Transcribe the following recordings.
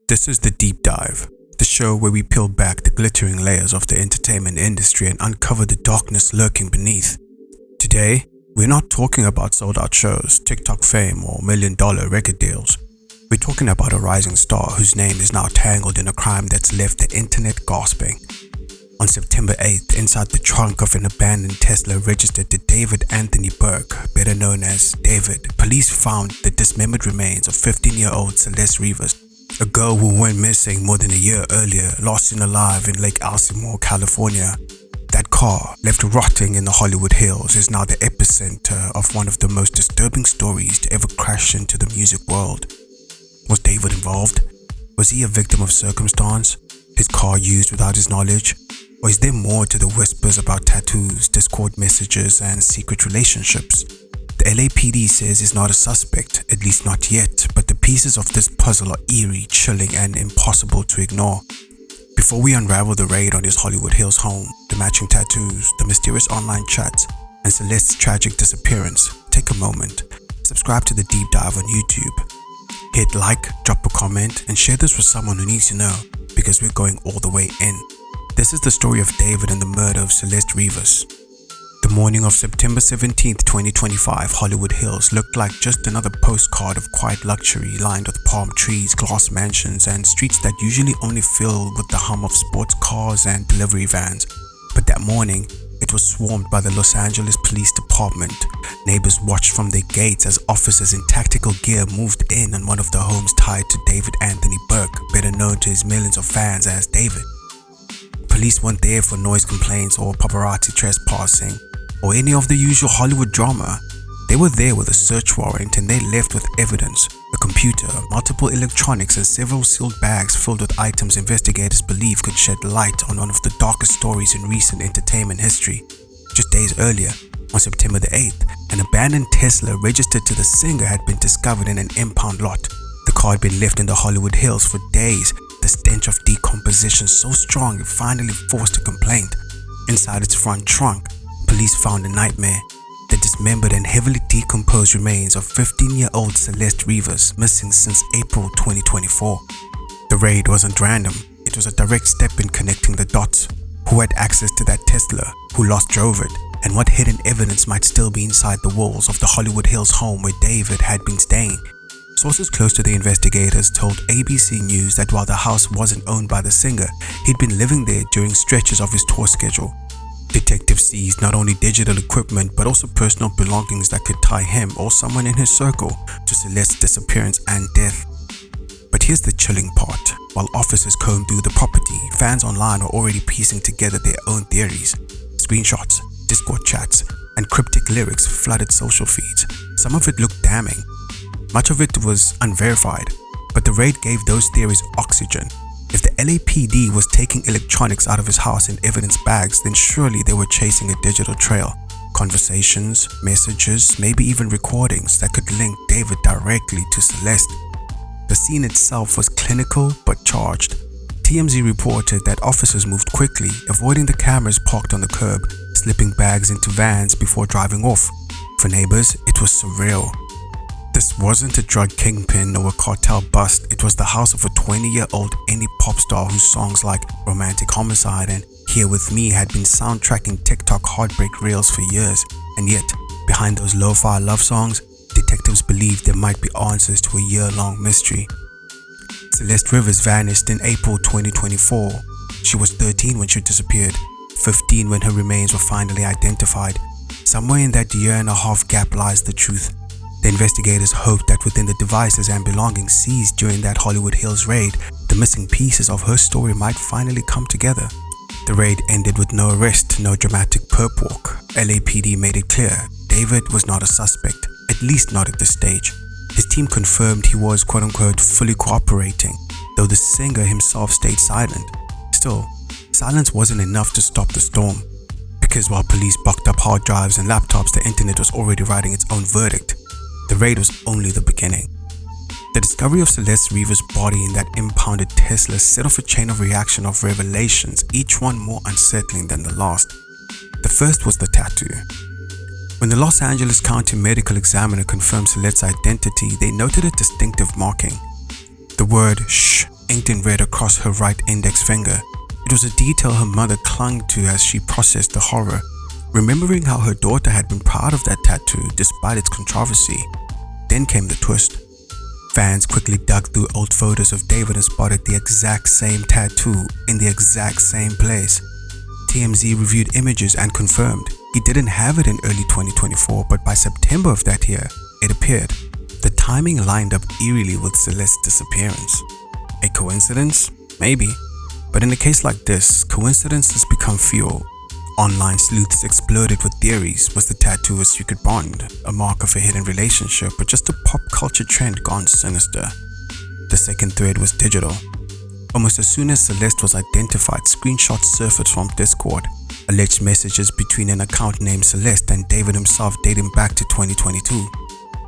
This is The Deep Dive, the show where we peel back the glittering layers of the entertainment industry and uncover the darkness lurking beneath. Today, we're not talking about sold-out shows, TikTok fame, or million-dollar record deals. We're talking about a rising star whose name is now tangled in a crime that's left the internet gasping. On September 8th, inside the trunk of an abandoned Tesla registered to David Anthony Burke, better known as David, police found the dismembered remains of 15-year-old Celeste Rivas, a girl who went missing more than a year earlier, lost and alive in Lake Elsinore, California. That car, left rotting in the Hollywood Hills, is now the epicenter of one of the most disturbing stories to ever crash into the music world. Was David involved? Was he a victim of circumstance? His car used without his knowledge? Or is there more to the whispers about tattoos, Discord messages, and secret relationships? The LAPD says he's not a suspect, at least not yet, but the pieces of this puzzle are eerie, chilling, and impossible to ignore. Before we unravel the raid on his Hollywood Hills home, the matching tattoos, the mysterious online chats, and Celeste's tragic disappearance, take a moment, subscribe to The Deep Dive on YouTube. Hit like, drop a comment, and share this with someone who needs to know, because we're going all the way in. This is the story of David and the murder of Celeste Rivas. The morning of September 17th, 2025, Hollywood Hills looked like just another postcard of quiet luxury lined with palm trees, glass mansions, and streets that usually only fill with the hum of sports cars and delivery vans. But that morning, it was swarmed by the Los Angeles Police Department. Neighbors watched from their gates as officers in tactical gear moved in on one of the homes tied to David Anthony Burke, better known to his millions of fans as David. Police weren't there for noise complaints or paparazzi trespassing, or any of the usual Hollywood drama. They were there with a search warrant, and they left with evidence: a computer, multiple electronics, and several sealed bags filled with items investigators believe could shed light on one of the darkest stories in recent entertainment history. Just days earlier, on September the 8th, an abandoned Tesla registered to the singer had been discovered in an impound lot. The car had been left in the Hollywood Hills for days, the stench of decomposition so strong it finally forced a complaint. Inside its front trunk, police found a nightmare: the dismembered and heavily decomposed remains of 15-year-old Celeste Rivas, missing since April 2024. The raid wasn't random, it was a direct step in connecting the dots. Who had access to that Tesla? Who last drove it? And what hidden evidence might still be inside the walls of the Hollywood Hills home where David had been staying? Sources close to the investigators told ABC News that while the house wasn't owned by the singer, he'd been living there during stretches of his tour schedule. Detectives seized not only digital equipment but also personal belongings that could tie him or someone in his circle to Celeste's disappearance and death. But here's the chilling part. While officers combed through the property, fans online were already piecing together their own theories. Screenshots, Discord chats, and cryptic lyrics flooded social feeds. Some of it looked damning. Much of it was unverified, but the raid gave those theories oxygen. If the LAPD was taking electronics out of his house in evidence bags, then surely they were chasing a digital trail. Conversations, messages, maybe even recordings that could link David directly to Celeste. The scene itself was clinical but charged. TMZ reported that officers moved quickly, avoiding the cameras parked on the curb, slipping bags into vans before driving off. For neighbors, it was surreal. This wasn't a drug kingpin or a cartel bust, it was the house of a 20-year-old indie pop star whose songs like Romantic Homicide and Here With Me had been soundtracking TikTok heartbreak reels for years. And yet, behind those lo-fi love songs, detectives believed there might be answers to a year-long mystery. Celeste Rivas vanished in April 2024. She was 13 when she disappeared, 15 when her remains were finally identified. Somewhere in that year-and-a-half gap lies the truth. The investigators hoped that within the devices and belongings seized during that Hollywood Hills raid, the missing pieces of her story might finally come together. The raid ended with no arrest, no dramatic perp walk. LAPD made it clear David was not a suspect, at least not at this stage. His team confirmed he was quote-unquote fully cooperating, though the singer himself stayed silent. Still, silence wasn't enough to stop the storm. Because while police bucked up hard drives and laptops, the internet was already writing its own verdict. The raid was only the beginning. The discovery of Celeste Rivas' body in that impounded Tesla set off a chain of reaction of revelations, each one more unsettling than the last. The first was the tattoo. When the Los Angeles County Medical Examiner confirmed Celeste's identity, they noted a distinctive marking. The word "shh" inked in red across her right index finger. It was a detail her mother clung to as she processed the horror, remembering how her daughter had been proud of that tattoo despite its controversy. Then came the twist. Fans quickly dug through old photos of David and spotted the exact same tattoo in the exact same place. TMZ reviewed images and confirmed he didn't have it in early 2024, but by September of that year, it appeared. The timing lined up eerily with Celeste's disappearance. A coincidence? Maybe. But in a case like this, coincidences become fuel. Online sleuths exploded with theories. Was the tattoo a secret bond, a mark of a hidden relationship, or just a pop culture trend gone sinister? The second thread was digital. Almost as soon as Celeste was identified, screenshots surfaced from Discord, alleged messages between an account named Celeste and David himself dating back to 2022.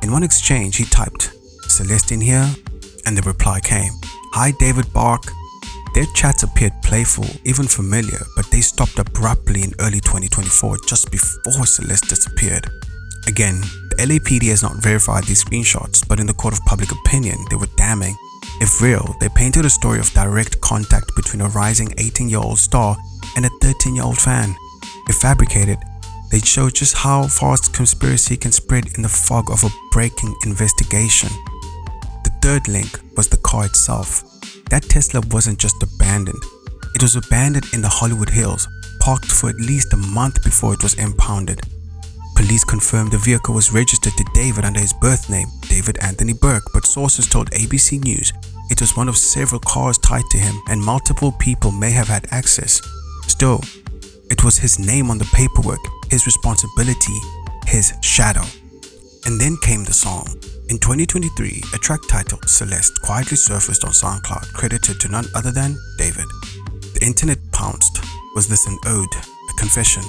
In one exchange, he typed, "Celeste in here?" and the reply came, "Hi David Bark." Their chats appeared playful, even familiar, but they stopped abruptly in early 2024, just before Celeste disappeared. Again, the LAPD has not verified these screenshots, but in the court of public opinion, they were damning. If real, they painted a story of direct contact between a rising 18-year-old star and a 13-year-old fan. If fabricated, they'd show just how fast conspiracy can spread in the fog of a breaking investigation. The third link was the car itself. That Tesla wasn't just abandoned. It was abandoned in the Hollywood Hills, parked for at least a month before it was impounded. Police confirmed the vehicle was registered to David under his birth name, David Anthony Burke, but sources told ABC News it was one of several cars tied to him and multiple people may have had access. Still, it was his name on the paperwork, his responsibility, his shadow. And then came the song. In 2023, a track titled Celeste quietly surfaced on SoundCloud, credited to none other than David. The internet pounced. Was this an ode, a confession,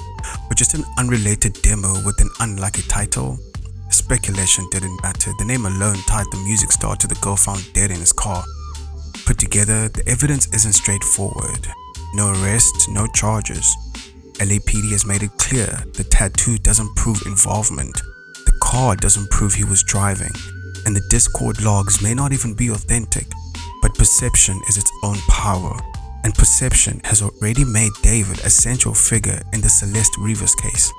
or just an unrelated demo with an unlucky title? Speculation didn't matter. The name alone tied the music star to the girl found dead in his car. Put together, the evidence isn't straightforward. No arrests, no charges. LAPD has made it clear the tattoo doesn't prove involvement. The car doesn't prove he was driving. And the Discord logs may not even be authentic. But perception is its own power. And perception has already made David a central figure in the Celeste Rivas case.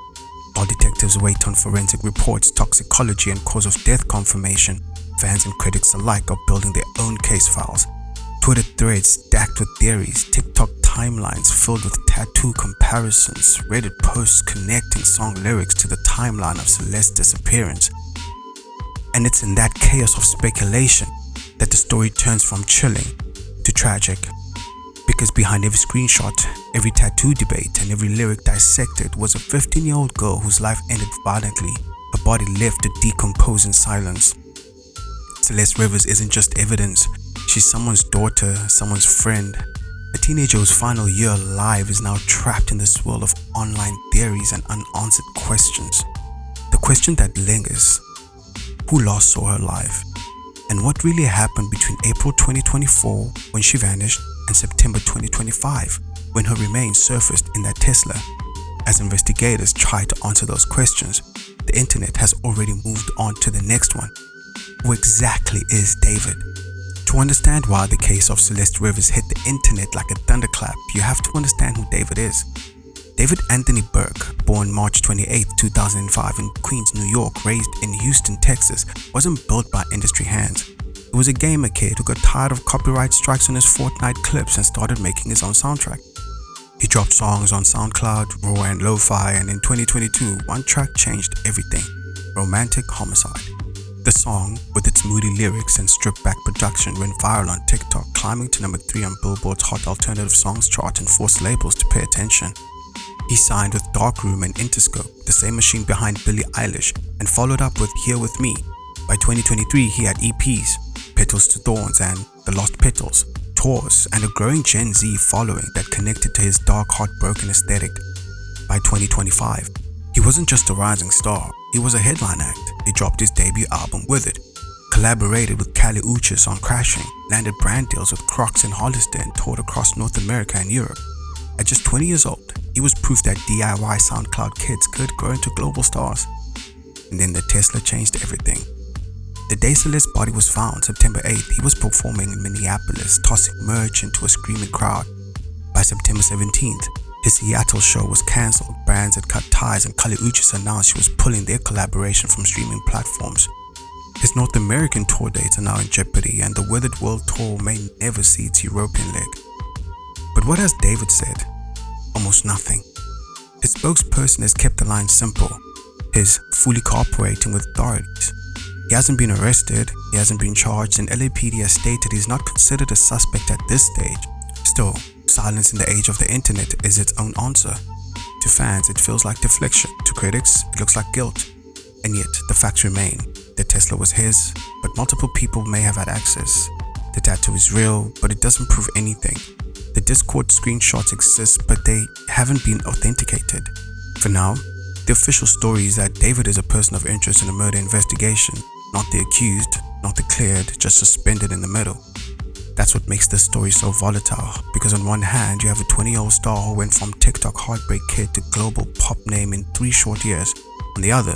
While detectives wait on forensic reports, toxicology and cause of death confirmation, fans and critics alike are building their own case files. Twitter threads stacked with theories, TikTok timelines filled with tattoo comparisons, Reddit posts connecting song lyrics to the timeline of Celeste's disappearance. And it's in that chaos of speculation that the story turns from chilling to tragic. Because behind every screenshot, every tattoo debate, and every lyric dissected was a 15-year-old girl whose life ended violently, her body left to decompose in silence. Celeste Rivas isn't just evidence, she's someone's daughter, someone's friend. A teenager whose final year alive is now trapped in this world of online theories and unanswered questions. The question that lingers: who last saw her alive? And what really happened between April 2024, when she vanished, and September 2025, when her remains surfaced in that Tesla? As investigators try to answer those questions, the internet has already moved on to the next one. Who exactly is David? To understand why the case of Celeste Rivas hit the internet like a thunderclap, you have to understand who David is. David Anthony Burke, born March 28, 2005 in Queens, New York, raised in Houston, Texas, wasn't built by industry hands. He was a gamer kid who got tired of copyright strikes on his Fortnite clips and started making his own soundtrack. He dropped songs on SoundCloud, Raw and Lo-Fi, and in 2022, one track changed everything: Romantic Homicide. The song, with its moody lyrics and stripped-back production, went viral on TikTok, climbing to number 3 on Billboard's Hot Alternative Songs chart and forced labels to pay attention. He signed with Darkroom and Interscope, the same machine behind Billie Eilish, and followed up with Here With Me. By 2023, he had EPs, Petals to Thorns and The Lost Petals, tours, and a growing Gen Z following that connected to his dark, heartbroken aesthetic. By 2025, he wasn't just a rising star, he was a headline act. He dropped his debut album With It, collaborated with Kali Uchis on Crashing, landed brand deals with Crocs and Hollister, and toured across North America and Europe. At just 20 years old, he was proof that DIY SoundCloud kids could grow into global stars. And then the Tesla changed everything. The day Celeste's body was found, September 8th, he was performing in Minneapolis, tossing merch into a screaming crowd. By September 17th, his Seattle show was cancelled, brands had cut ties, and Kali Uchis announced she was pulling their collaboration from streaming platforms. His North American tour dates are now in jeopardy, and the Withered World Tour may never see its European leg. But what has David said? Almost nothing. His spokesperson has kept the line simple. He's fully cooperating with authorities. He hasn't been arrested, he hasn't been charged, and LAPD has stated he's not considered a suspect at this stage. Still, silence in the age of the internet is its own answer. To fans, it feels like deflection. To critics, it looks like guilt. And yet, the facts remain. The Tesla was his, but multiple people may have had access. The tattoo is real, but it doesn't prove anything. The Discord screenshots exist, but they haven't been authenticated. For now, the official story is that David is a person of interest in a murder investigation, not the accused, not the cleared, just suspended in the middle. That's what makes this story so volatile, because on one hand, you have a 20-year-old star who went from TikTok heartbreak kid to global pop name in 3 short years. On the other,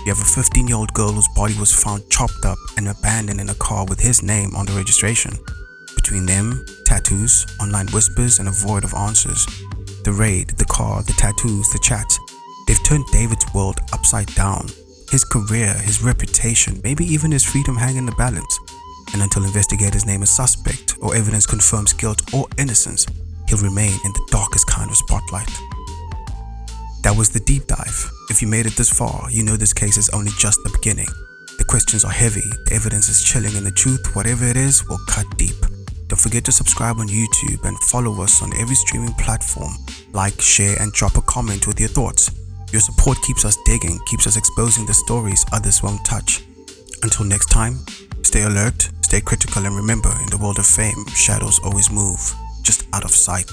you have a 15-year-old girl whose body was found chopped up and abandoned in a car with his name on the registration. Between them, tattoos, online whispers, and a void of answers. The raid, the car, the tattoos, the chats, they've turned David's world upside down. His career, his reputation, maybe even his freedom hang in the balance. And until investigators name a suspect or evidence confirms guilt or innocence, he'll remain in the darkest kind of spotlight. That was the deep dive. If you made it this far, you know this case is only just the beginning. The questions are heavy, the evidence is chilling, and the truth, whatever it is, will cut deep. Don't forget to subscribe on YouTube and follow us on every streaming platform. Like, share, and drop a comment with your thoughts. Your support keeps us digging, keeps us exposing the stories others won't touch. Until next time, stay alert, stay critical, and remember, in the world of fame, shadows always move, just out of sight.